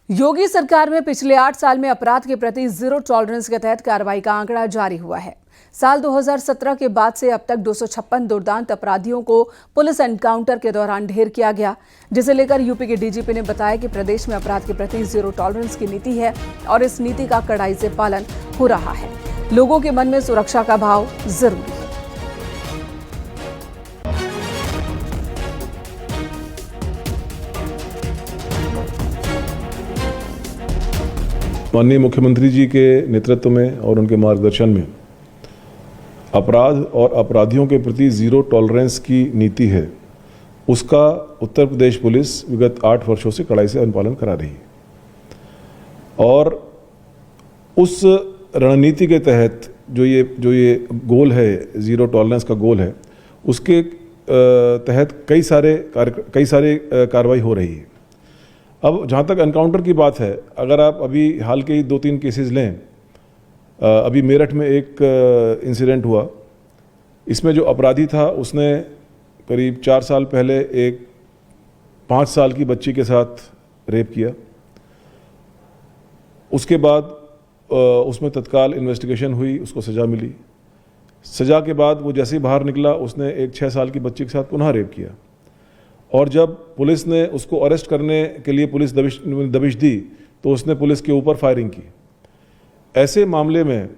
योगी सरकार में पिछले 8 साल में अपराध के प्रति जीरो टॉलरेंस के तहत कार्रवाई का आंकड़ा जारी हुआ है। साल 2017 के बाद से अब तक 256 दुर्दांत अपराधियों को पुलिस एनकाउंटर के दौरान ढेर किया गया, जिसे लेकर यूपी के डीजीपी ने बताया कि प्रदेश में अपराध के प्रति जीरो टॉलरेंस की नीति है और इस नीति का कड़ाई से पालन हो रहा है। लोगों के मन में सुरक्षा का भाव जरूरी है। माननीय मुख्यमंत्री जी के नेतृत्व में और उनके मार्गदर्शन में अपराध और अपराधियों के प्रति जीरो टॉलरेंस की नीति है, उसका उत्तर प्रदेश पुलिस विगत 8 वर्षों से कड़ाई से अनुपालन करा रही है। और उस रणनीति के तहत जो ये गोल है, जीरो टॉलरेंस का गोल है, उसके तहत कई सारे कार्रवाई हो रही है। अब जहाँ तक एनकाउंटर की बात है, अगर आप अभी हाल के ही 2-3 केसेस लें, अभी मेरठ में एक इंसिडेंट हुआ। इसमें जो अपराधी था उसने करीब 4 साल पहले एक 5 साल की बच्ची के साथ रेप किया। उसके बाद उसमें तत्काल इन्वेस्टिगेशन हुई, उसको सज़ा मिली। सज़ा के बाद वो जैसे ही बाहर निकला, उसने एक 6 साल की बच्ची के साथ पुनः रेप किया। और जब पुलिस ने उसको अरेस्ट करने के लिए पुलिस दबिश दी तो उसने पुलिस के ऊपर फायरिंग की। ऐसे मामले में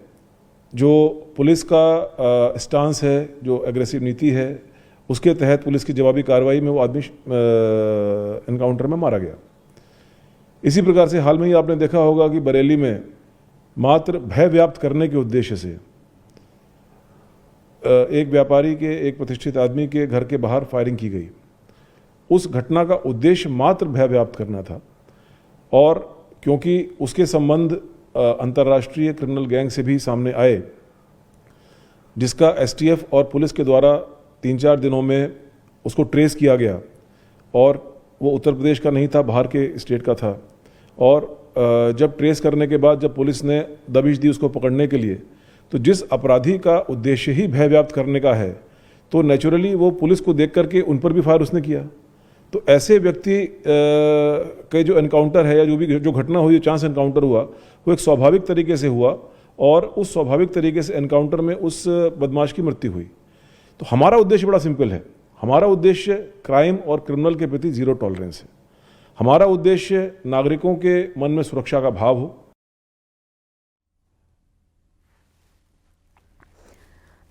जो पुलिस का स्टांस है, जो एग्रेसिव नीति है, उसके तहत पुलिस की जवाबी कार्रवाई में वो आदमी एनकाउंटर में मारा गया। इसी प्रकार से हाल में ही आपने देखा होगा कि बरेली में मात्र भय व्याप्त करने के उद्देश्य से एक व्यापारी के, एक प्रतिष्ठित आदमी के घर के बाहर फायरिंग की गई। उस घटना का उद्देश्य मात्र भय व्याप्त करना था, और क्योंकि उसके संबंध अंतर्राष्ट्रीय क्रिमिनल गैंग से भी सामने आए, जिसका एसटीएफ और पुलिस के द्वारा 3-4 दिनों में उसको ट्रेस किया गया, और वो उत्तर प्रदेश का नहीं था, बाहर के स्टेट का था। और जब ट्रेस करने के बाद जब पुलिस ने दबिश दी उसको पकड़ने के लिए, तो जिस अपराधी का उद्देश्य ही भय व्याप्त करने का है, तो नेचुरली वो पुलिस को देख करके उन पर भी फायर उसने किया। तो ऐसे व्यक्ति के जो एनकाउंटर है, या जो घटना हुई, चांस एनकाउंटर हुआ, वो एक स्वाभाविक तरीके से हुआ, और उस स्वाभाविक तरीके से एनकाउंटर में उस बदमाश की मृत्यु हुई। तो हमारा उद्देश्य बड़ा सिंपल है। हमारा उद्देश्य क्राइम और क्रिमिनल के प्रति जीरो टॉलरेंस है। हमारा उद्देश्य नागरिकों के मन में सुरक्षा का भाव हो।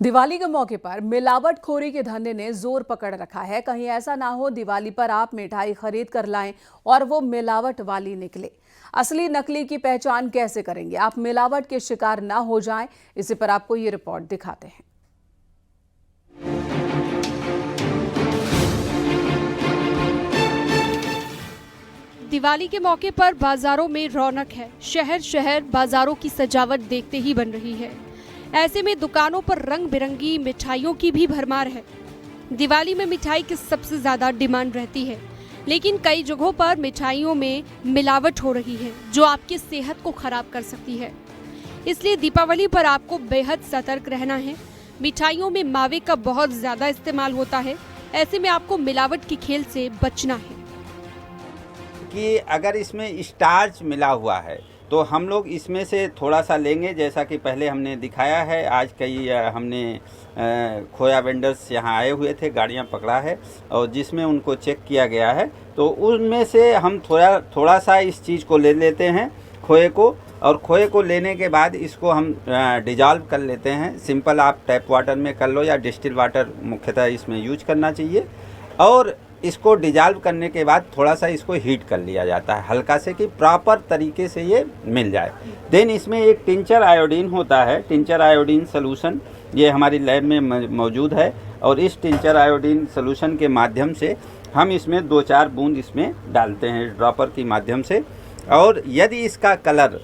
दिवाली के मौके पर मिलावटखोरी के धंधे ने जोर पकड़ रखा है। कहीं ऐसा ना हो दिवाली पर आप मिठाई खरीद कर लाएं और वो मिलावट वाली निकले। असली नकली की पहचान कैसे करेंगे, आप मिलावट के शिकार ना हो जाएं, इसी पर आपको ये रिपोर्ट दिखाते हैं। दिवाली के मौके पर बाजारों में रौनक है। शहर शहर बाजारों की सजावट देखते ही बन रही है। ऐसे में दुकानों पर रंग बिरंगी मिठाइयों की भी भरमार है। दिवाली में मिठाई की सबसे ज्यादा डिमांड रहती है, लेकिन कई जगहों पर मिठाइयों में मिलावट हो रही है, जो आपकी सेहत को खराब कर सकती है। इसलिए दीपावली पर आपको बेहद सतर्क रहना है। मिठाइयों में मावे का बहुत ज्यादा इस्तेमाल होता है। ऐसे में आपको मिलावट के खेल से बचना है। कि अगर इसमें स्टार्च मिला हुआ है तो हम लोग इसमें से थोड़ा सा लेंगे, जैसा कि पहले हमने दिखाया है। आज कई हमने खोया वेंडर्स यहाँ आए हुए थे, गाड़ियाँ पकड़ा है, और जिसमें उनको चेक किया गया है, तो उनमें से हम थोड़ा सा इस चीज़ को ले लेते हैं, खोए को। और खोए को लेने के बाद इसको हम डिजॉल्व कर लेते हैं। सिंपल आप टैप वाटर में कर लो, या डिस्टिल वाटर मुख्यतः इसमें यूज करना चाहिए। और इसको डिजॉल्व करने के बाद थोड़ा सा इसको हीट कर लिया जाता है हल्का से, कि प्रॉपर तरीके से ये मिल जाए। देन इसमें एक टिंचर आयोडीन होता है, टिंचर आयोडीन सोल्यूशन, ये हमारी लैब में मौजूद है। और इस टिंचर आयोडीन सोल्यूशन के माध्यम से हम इसमें 2-4 बूंद इसमें डालते हैं ड्रॉपर के माध्यम से। और यदि इसका कलर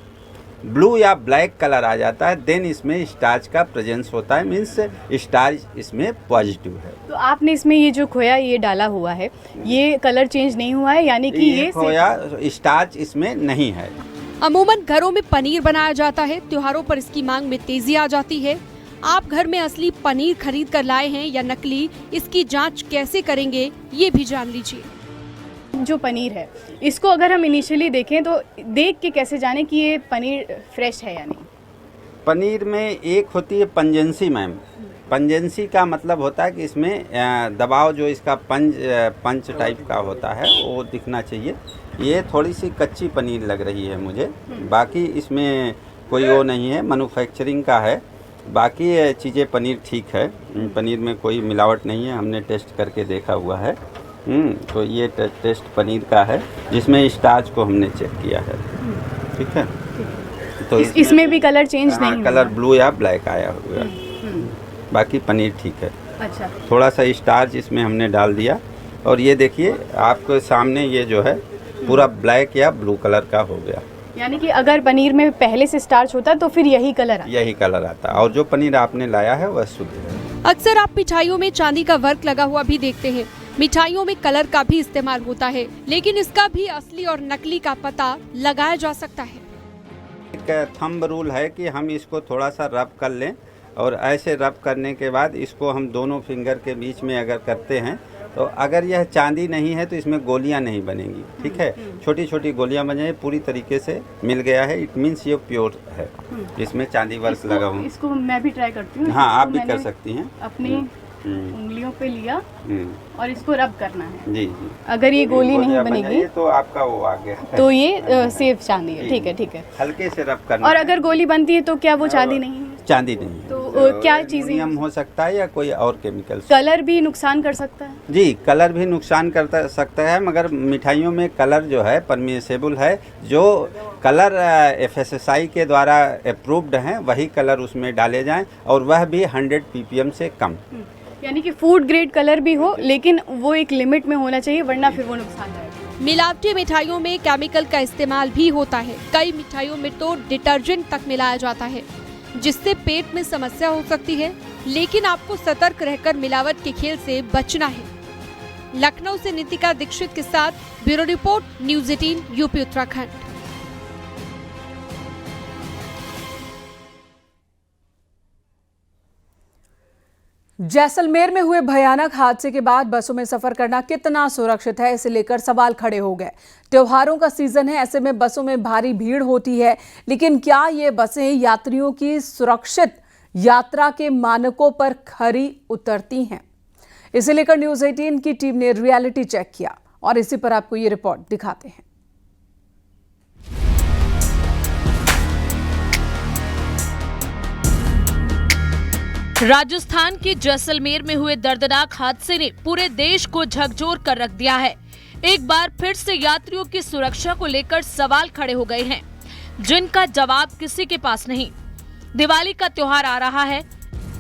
ब्लू या ब्लैक कलर आ जाता है, देन इसमें स्टार्च का प्रेजेंस होता है, मीन्स स्टार्च इसमें पॉजिटिव है। तो आपने इसमें ये जो खोया ये डाला हुआ है, ये कलर चेंज नहीं हुआ है, यानी कि ये खोया स्टार्च इसमें नहीं है। अमूमन घरों में पनीर बनाया जाता है। त्योहारों पर इसकी मांग में तेजी आ जाती है। आप घर में असली पनीर खरीद कर लाए हैं या नकली, इसकी जांच कैसे करेंगे ये भी जान लीजिए। जो पनीर है इसको अगर हम इनिशियली देखें तो देख के कैसे जाने कि ये पनीर फ्रेश है या नहीं? पनीर में एक होती है पंजेंसी मैम। पंजेंसी का मतलब होता है कि इसमें दबाव जो इसका पंच टाइप का होता है वो दिखना चाहिए। ये थोड़ी सी कच्ची पनीर लग रही है मुझे, बाकी इसमें कोई वो नहीं है, मैन्युफैक्चरिंग का है। बाकी चीज़ें पनीर ठीक है, पनीर में कोई मिलावट नहीं है, हमने टेस्ट करके देखा हुआ है। तो ये टेस्ट पनीर का है जिसमें स्टार्च को हमने चेक किया है। ठीक है, तो इसमें भी कलर चेंज नहीं हुआ? कलर ब्लू या ब्लैक आया हुआ है, बाकी पनीर ठीक है। अच्छा, थोड़ा सा स्टार्च इसमें हमने डाल दिया और ये देखिए आपके सामने ये जो है पूरा ब्लैक या ब्लू कलर का हो गया। यानी कि अगर पनीर में पहले से स्टार्च होता तो फिर यही कलर आता? यही कलर आता, और जो पनीर आपने लाया है वह शुद्ध है। अक्सर आप मिठाइयों में चांदी का वर्क लगा हुआ भी देखते हैं। मिठाइयों में कलर का भी इस्तेमाल होता है, लेकिन इसका भी असली और नकली का पता लगाया जा सकता है। एक थंब रूल है कि हम इसको थोड़ा सा रब कर लें, और ऐसे रब करने के बाद इसको हम दोनों फिंगर के बीच में अगर करते हैं तो अगर यह चांदी नहीं है तो इसमें गोलियां नहीं बनेंगी। ठीक है, छोटी छोटी गोलियां बन जाए, पूरी तरीके से मिल गया है, इट मीन्स ये प्योर है, इसमें चांदी वर्क लगा हुआ। इसको मैं भी ट्राई करती हूँ। हाँ, आप भी कर सकती हैं। अपनी उंगलियों पे लिया और इसको रब करना है। जी जी, अगर ये गोली नहीं बनेगी तो आपका वो आ गया तो ये सेफ चांदी है। ठीक है, ठीक है। हल्के से रब करना। और अगर गोली बनती है तो क्या वो चांदी नहीं है? चांदी नहीं है। तो क्या चीजें एल्युमिनियम हो सकता है या कोई और केमिकल। कलर भी नुकसान कर सकता है? जी, कलर भी नुकसान कर सकता है, मगर मिठाइयों में कलर जो है परमिसेबल है। जो कलर FSSAI के द्वारा अप्रूव्ड हैं वही कलर उसमें डाले जाएं, और वह भी 100 ppm से कम। यानी कि फूड ग्रेड कलर भी हो, लेकिन वो एक लिमिट में होना चाहिए, वरना फिर वो नुकसानदायक। मिलावटी मिठाइयों में केमिकल का इस्तेमाल भी होता है। कई मिठाइयों में तो डिटर्जेंट तक मिलाया जाता है, जिससे पेट में समस्या हो सकती है। लेकिन आपको सतर्क रहकर मिलावट के खेल से बचना है। लखनऊ से नितिका दीक्षित के साथ bureau report, news 18 UP Uttarakhand. Jaisalmer में हुए भयानक हादसे के बाद बसों में सफर करना कितना सुरक्षित है, इसे लेकर सवाल खड़े हो गए। त्योहारों का सीजन है, ऐसे में बसों में भारी भीड़ होती है, लेकिन क्या ये बसें यात्रियों की सुरक्षित यात्रा के मानकों पर खरी उतरती हैं? इसे लेकर न्यूज़ 18 की टीम ने रियलिटी चेक किया और इसी पर आपको ये रिपोर्ट दिखाते हैं। राजस्थान के जैसलमेर में हुए दर्दनाक हादसे ने पूरे देश को झकझोर कर रख दिया है। एक बार फिर से यात्रियों की सुरक्षा को लेकर सवाल खड़े हो गए हैं, जिनका जवाब किसी के पास नहीं। दिवाली का त्योहार आ रहा है,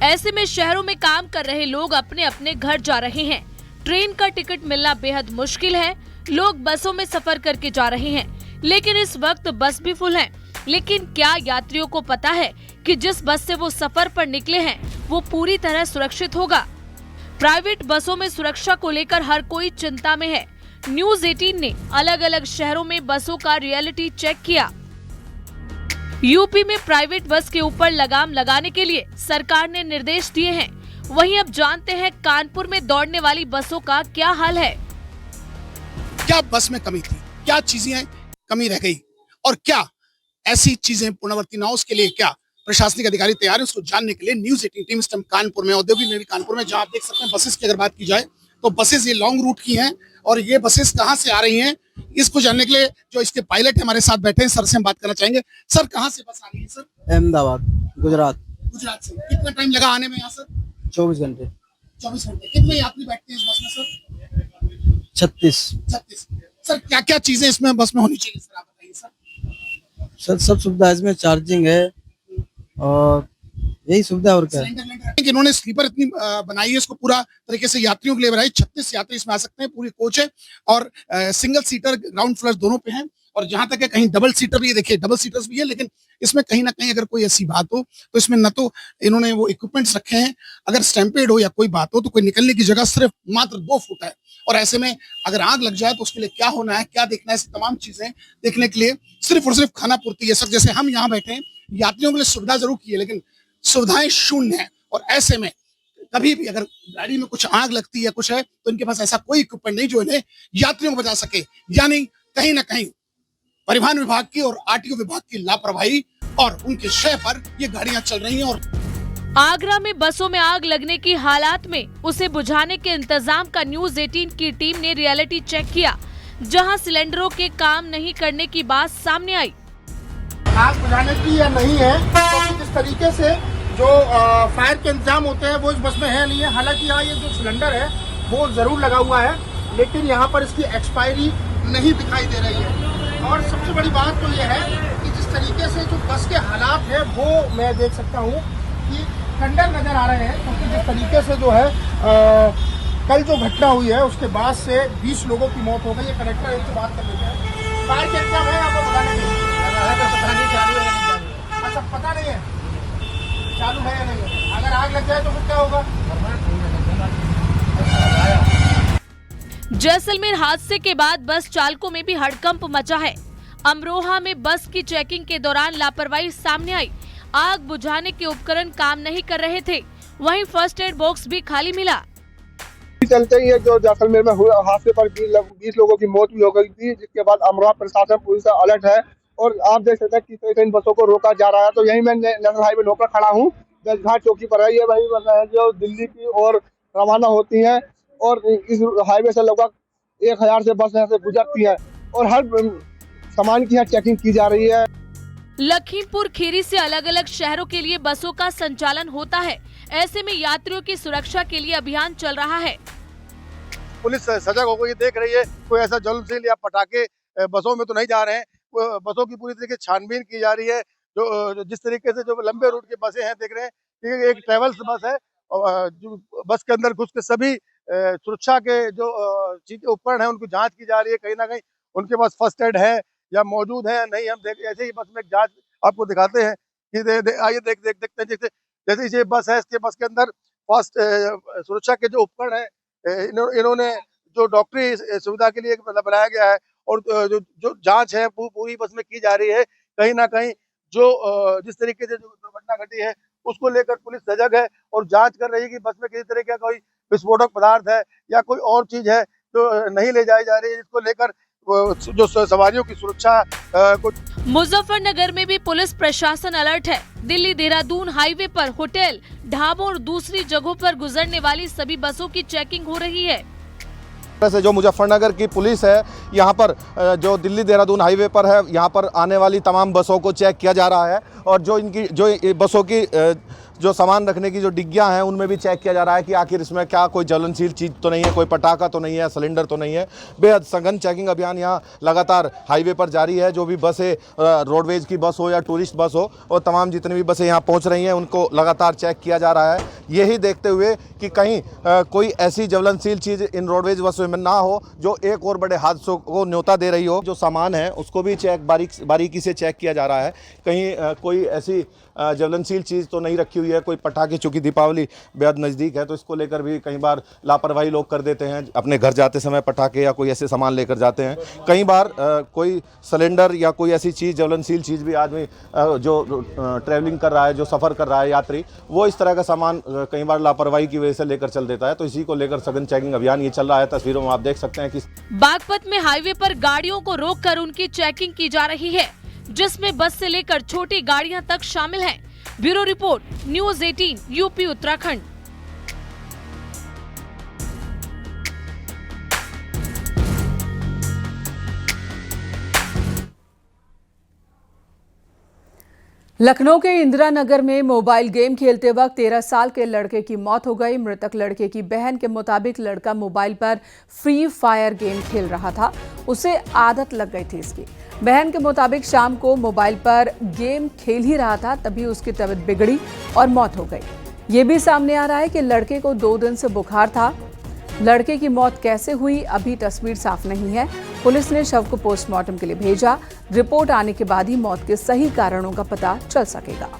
ऐसे में शहरों में काम कर रहे लोग अपने अपने घर जा रहे हैं। ट्रेन का टिकट मिलना बेहद मुश्किल है, लोग बसों में सफर करके जा रहे हैं, लेकिन इस वक्त बस भी फुल है। लेकिन क्या यात्रियों को पता है कि जिस बस से वो सफर पर निकले हैं वो पूरी तरह सुरक्षित होगा? प्राइवेट बसों में सुरक्षा को लेकर हर कोई चिंता में है। न्यूज़ 18 ने अलग अलग शहरों में बसों का रियलिटी चेक किया। यूपी में प्राइवेट बस के ऊपर लगाम लगाने के लिए सरकार ने निर्देश दिए हैं। वहीं अब जानते हैं कानपुर में दौड़ने वाली बसों का क्या हाल है। क्या बस में कमी थी, क्या चीजें कमी रह गई, और क्या ऐसी चीजें पुनरावृत्ति ना हो, उसके लिए क्या प्रशासनिक अधिकारी तैयार है, उसको जानने के लिए न्यूज़ 18 टीम इस टाइम कानपुर में, औद्योगिक नगरी कानपुर में, जहां आप देख सकते हैं बसेस की अगर बात की जाए तो बसेस ये लॉन्ग रूट की हैं, और ये बसेस कहां से आ रही हैं इसको जानने के लिए जो इसके पायलट हमारे साथ बैठे हैं, सर से हम बात करना चाहेंगे। सर, कहां से बस आ रही है सर? अहमदाबाद, गुजरात। गुजरात से। कितना टाइम लगा आने में यहाँ सर? 24 घंटे। 24 घंटे। कितने यात्री बैठते हैं इस बस में सर? 36। 36। सर, क्या क्या चीजें इसमें बस में होनी चाहिए सर, आप बताइए सर। सब सुविधा है इसमें, चार्जिंग है और यही सुविधा और क्या है। इन्होंने स्लीपर इतनी बनाई है, इसको पूरा तरीके से यात्रियों के लिए बनाई। 36 यात्री इसमें आ सकते हैं, पूरी कोच है, और सिंगल सीटर ग्राउंड फ्लोर दोनों पे हैं, और जहां तक है कहीं डबल सीटर भी है, देखिए डबल सीटर्स भी है, लेकिन इसमें कहीं ना कहीं अगर कोई ऐसी बात हो तो इसमें न तो इन्होंने वो इक्विपमेंट्स रखे हैं, अगर स्टैम्पेड हो या कोई बात हो तो कोई निकलने की जगह सिर्फ मात्र 2 फुट है, और ऐसे में अगर आग लग जाए तो उसके लिए क्या होना है, क्या देखना है, ऐसी तमाम चीजें देखने के लिए सिर्फ और सिर्फ खाना पूर्ति है सर। जैसे हम यहाँ बैठे हैं, यात्रियों के लिए सुविधा जरूर की है, लेकिन सुविधाएं शून्य है, और ऐसे में कभी भी अगर गाड़ी में कुछ आग लगती है कुछ है तो इनके पास ऐसा कोई इक्विपमेंट नहीं जो इन्हें यात्रियों को बचा सके। यानी कहीं ना कहीं परिवहन विभाग की और आरटीओ विभाग की लापरवाही और उनके शय पर ये गाड़ियां चल रही हैं। और आगरा में बसों में आग लगने की हालात में उसे बुझाने के इंतजाम का न्यूज 18 की टीम ने रियलिटी चेक किया, जहां सिलेंडरों के काम नहीं करने की बात सामने आई। आग बुझाने की या नहीं है, तो जिस तरीके से जो फायर के इंतजाम होते हैं वो इस बस में है नहीं है। हालांकि यहाँ ये जो सिलेंडर है वो जरूर लगा हुआ है, लेकिन यहाँ पर इसकी एक्सपायरी नहीं दिखाई दे रही है। और सबसे बड़ी बात तो ये है कि जिस तरीके से जो बस के हालात है वो मैं देख सकता हूँ कि खंडर नजर आ रहे हैं, क्योंकि जिस तरीके से जो है कल जो घटना हुई है उसके बाद से 20 लोगों की मौत हो गई है। कलेक्टर इनसे बात कर लेते हैं। फायर के इंतजाम है आपको बताने के लिए? अच्छा, पता नहीं है चालू है या नहीं है। अगर आग लग जाए तो फिर क्या होगा? जैसलमेर हादसे के बाद बस चालकों में भी हड़कंप मचा है। अमरोहा में बस की चेकिंग के दौरान लापरवाही सामने आई। आग बुझाने के उपकरण काम नहीं कर रहे थे, वहीं फर्स्ट एड बॉक्स भी खाली मिला। चलते ही जो जैसलमेर में हुए हादसे पर 20 लोगों की मौत भी हो गई थी, जिसके बाद अमरोहा प्रशासन पूरी तरह अलर्ट है। और आप देख सकते हैं कि इन बसों को रोका जा रहा है। तो यही मैं नेशनल हाईवे होकर खड़ा हूँ, दसघाट चौकी पर है। ये वही बस है जो दिल्ली की ओर रवाना होती है और इस हाईवे से लगभग 1000 से बस यहाँ से गुजरती है और हर सामान की यहाँ चेकिंग की जा रही है। लखीमपुर खीरी से अलग अलग शहरों के लिए बसों का संचालन होता है। ऐसे में यात्रियों की सुरक्षा के लिए अभियान चल रहा है। पुलिस सजग होकर ये देख रही है, कोई ऐसा ज्वलनशील या पटाखे बसों में तो नहीं जा रहे हैं। बसों की पूरी तरीके से छानबीन की जा रही है। जो जिस तरीके से जो लंबे रूट की बसें हैं, देख रहे हैं कि एक ट्रेवल्स बस है और जो बस के अंदर घुस के सभी सुरक्षा के जो चीजें उपकरण है उनको जांच की जा रही है। कहीं ना कहीं उनके पास फर्स्ट एड है या मौजूद है या नहीं। हम ऐसे ही बस में जांच आपको दिखाते हैं कि आइए देखते हैं। जैसे ये बस है, इसके बस के अंदर फर्स्ट सुरक्षा के जो उपकरण है इन्होंने जो डॉक्टरी सुविधा के लिए बनाया गया है और जो जांच है पूरी बस में की जा रही है। कहीं ना कहीं जो जिस तरीके से जो दुर्घटना घटी है उसको लेकर पुलिस सजग है और जांच कर रही है कि बस में किसी तरह का कोई विस्फोटक पदार्थ है या कोई और चीज है जो नहीं ले जाई जा रही है, जिसको लेकर जो सवारियों की सुरक्षा को। मुजफ्फरनगर में भी पुलिस प्रशासन अलर्ट है। दिल्ली देहरादून हाईवे पर होटल, ढाबों और दूसरी जगहों पर गुजरने वाली सभी बसों की चेकिंग हो रही है। से जो मुजफ्फरनगर की पुलिस है, यहाँ पर जो दिल्ली देहरादून हाईवे पर है, यहाँ पर आने वाली तमाम बसों को चेक किया जा रहा है और जो बसों की जो सामान रखने की जो डिग्गियां हैं उनमें भी चेक किया जा रहा है कि आखिर इसमें क्या कोई ज्वलनशील चीज़ तो नहीं है, कोई पटाखा तो नहीं है, सिलेंडर तो नहीं है। बेहद सघन चेकिंग अभियान यहाँ लगातार हाईवे पर जारी है। जो भी बसें रोडवेज की बस हो या टूरिस्ट बस हो, और तमाम जितनी भी बसें यहाँ पहुँच रही हैं उनको लगातार चेक किया जा रहा है, यही देखते हुए कि कहीं कोई ऐसी ज्वलनशील चीज़ इन रोडवेज बसों में ना हो जो एक और बड़े हादसों को न्योता दे रही हो। जो सामान है उसको भी बारीकी से चेक किया जा रहा है, कहीं कोई ऐसी ज्वलनशील चीज़ तो नहीं रखी हुई है, कोई पटाखे। चूँकि दीपावली बेहद नज़दीक है तो इसको लेकर भी कई बार लापरवाही लोग कर देते हैं, अपने घर जाते समय पटाखे या कोई ऐसे सामान लेकर जाते हैं। कई बार कोई सिलेंडर या कोई ऐसी चीज़ ज्वलनशील चीज़ भी आदमी जो ट्रैवलिंग कर रहा है, जो सफ़र कर रहा है यात्री, वो इस तरह का सामान कई बार लापरवाही की वजह से लेकर चल देता है। तो इसी को लेकर सघन चेकिंग अभियान ये चल रहा है। तस्वीरों में आप देख सकते हैं कि बागपत में हाईवे पर गाड़ियों को रोककर उनकी चेकिंग की जा रही है, जिसमें बस से लेकर छोटी गाड़ियां तक शामिल हैं। Bureau report, news 18 UP Uttarakhand. Lucknow के इंदिरा नगर में मोबाइल गेम खेलते वक्त 13 साल के लड़के की मौत हो गई। मृतक लड़के की बहन के मुताबिक लड़का मोबाइल पर फ्री फायर गेम खेल रहा था, उसे आदत लग गई थी इसकी। बहन के मुताबिक शाम को मोबाइल पर गेम खेल ही रहा था, तभी उसकी तबीयत बिगड़ी और मौत हो गई। ये भी सामने आ रहा है कि लड़के को 2 दिन से बुखार था। लड़के की मौत कैसे हुई, अभी तस्वीर साफ नहीं है। पुलिस ने शव को पोस्टमार्टम के लिए भेजा। रिपोर्ट आने के बाद ही मौत के सही कारणों का पता चल सकेगा।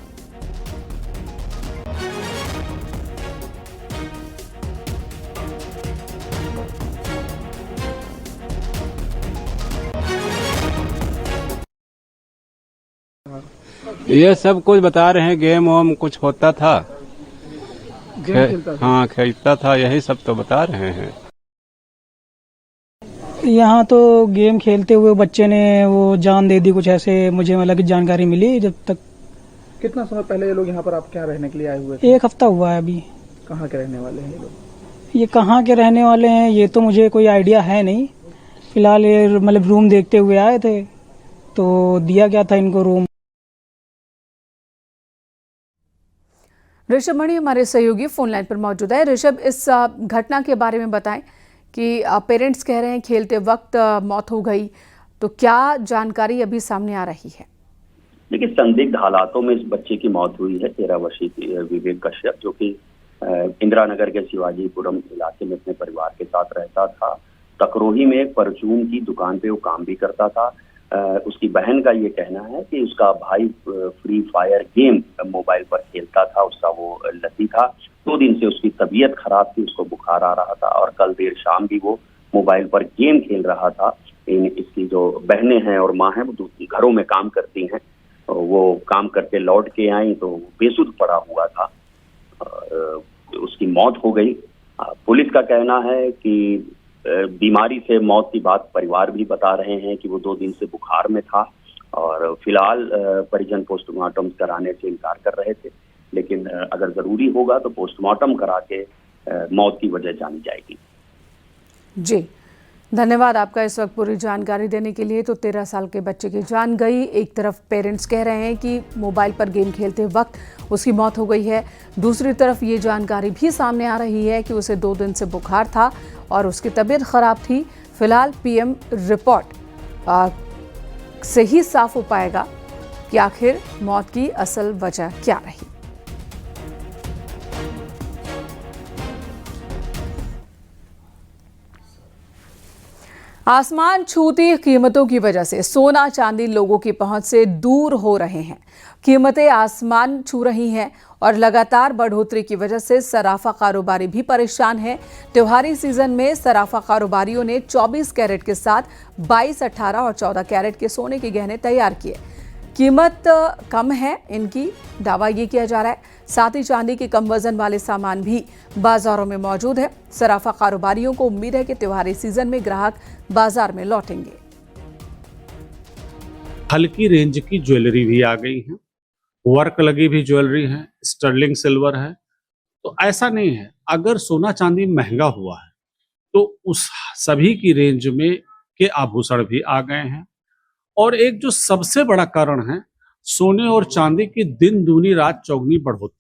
ये सब कुछ बता रहे हैं, गेम वोम कुछ होता था, हाँ खेलता था, यही सब तो बता रहे हैं। यहाँ तो गेम खेलते हुए बच्चे ने वो जान दे दी, कुछ ऐसे मुझे मतलब की जानकारी मिली। जब तक कितना समय पहले ये लोग यहाँ पर आप क्या रहने के लिए आए हुए थे? 1 हफ्ता हुआ है अभी। कहाँ के रहने वाले हैं ये लोग? ये कहाँ के रहने वाले हैं ये तो मुझे कोई आइडिया है नहीं। फिलहाल ये मतलब रूम देखते हुए आए थे तो दिया गया था इनको रूम। ऋषभ मणि हमारे सहयोगी फोन लाइन पर मौजूद है। ऋषभ, इस घटना के बारे में बताएं कि पेरेंट्स कह रहे हैं खेलते वक्त मौत हो गई, तो क्या जानकारी अभी सामने आ रही है? देखिए, संदिग्ध हालातों में इस बच्चे की मौत हुई है। 13 वर्षीय विवेक कश्यप, जो कि इंदिरा नगर के शिवाजीपुरम इलाके में अपने परिवार के साथ रहता था। तकरोही में एक परचून की दुकान पे वो काम भी करता था। उसकी बहन का ये कहना है कि उसका भाई फ्री फायर गेम मोबाइल पर खेलता था, उसका वो लती था। 2 दिन से उसकी तबीयत खराब थी, उसको बुखार आ रहा था और कल देर शाम भी वो मोबाइल पर गेम खेल रहा था। इसकी जो बहनें हैं और माँ है वो घरों में काम करती हैं, वो काम करके लौट के आई तो बेसुध पड़ा हुआ था, उसकी मौत हो गई। पुलिस का कहना है कि बीमारी से मौत की बात परिवार भी बता रहे हैं कि वो 2 दिन से बुखार में था और फिलहाल परिजन पोस्टमार्टम कराने से इनकार कर रहे थे, लेकिन अगर जरूरी होगा तो पोस्टमार्टम करा के मौत की वजह जानी जाएगी। जी, धन्यवाद आपका इस वक्त पूरी जानकारी देने के लिए। तो 13 साल के बच्चे की जान गई। एक तरफ पेरेंट्स कह रहे हैं कि मोबाइल पर गेम खेलते वक्त उसकी मौत हो गई है, दूसरी तरफ ये जानकारी भी सामने आ रही है कि उसे 2 दिन से बुखार था और उसकी तबीयत खराब थी। फिलहाल पीएम रिपोर्ट से ही साफ हो पाएगा कि आखिर मौत की असल वजह क्या रही। आसमान छूती कीमतों की वजह से सोना चांदी लोगों की पहुंच से दूर हो रहे हैं। कीमतें आसमान छू रही हैं और लगातार बढ़ोतरी की वजह से सराफा कारोबारी भी परेशान हैं। त्योहारी सीजन में सराफा कारोबारियों ने 24 कैरेट के साथ 22, 18 और 14 कैरेट के सोने के गहने तैयार किए। कीमत कम है इनकी, दावा ये किया जा रहा है। साथ ही चांदी के कम वजन वाले सामान भी बाजारों में मौजूद है। सराफा कारोबारियों को उम्मीद है कि त्योहारी सीजन में ग्राहक बाजार में लौटेंगे। हल्की रेंज की ज्वेलरी भी आ गई है, वर्क लगी भी ज्वेलरी है, स्टर्लिंग सिल्वर है। तो ऐसा नहीं है, अगर सोना चांदी महंगा हुआ है तो उस सभी की रेंज में के आभूषण भी आ गए हैं। और एक जो सबसे बड़ा कारण है, सोने और चांदी की दिन दूनी रात चौगुनी बढ़ोतरी।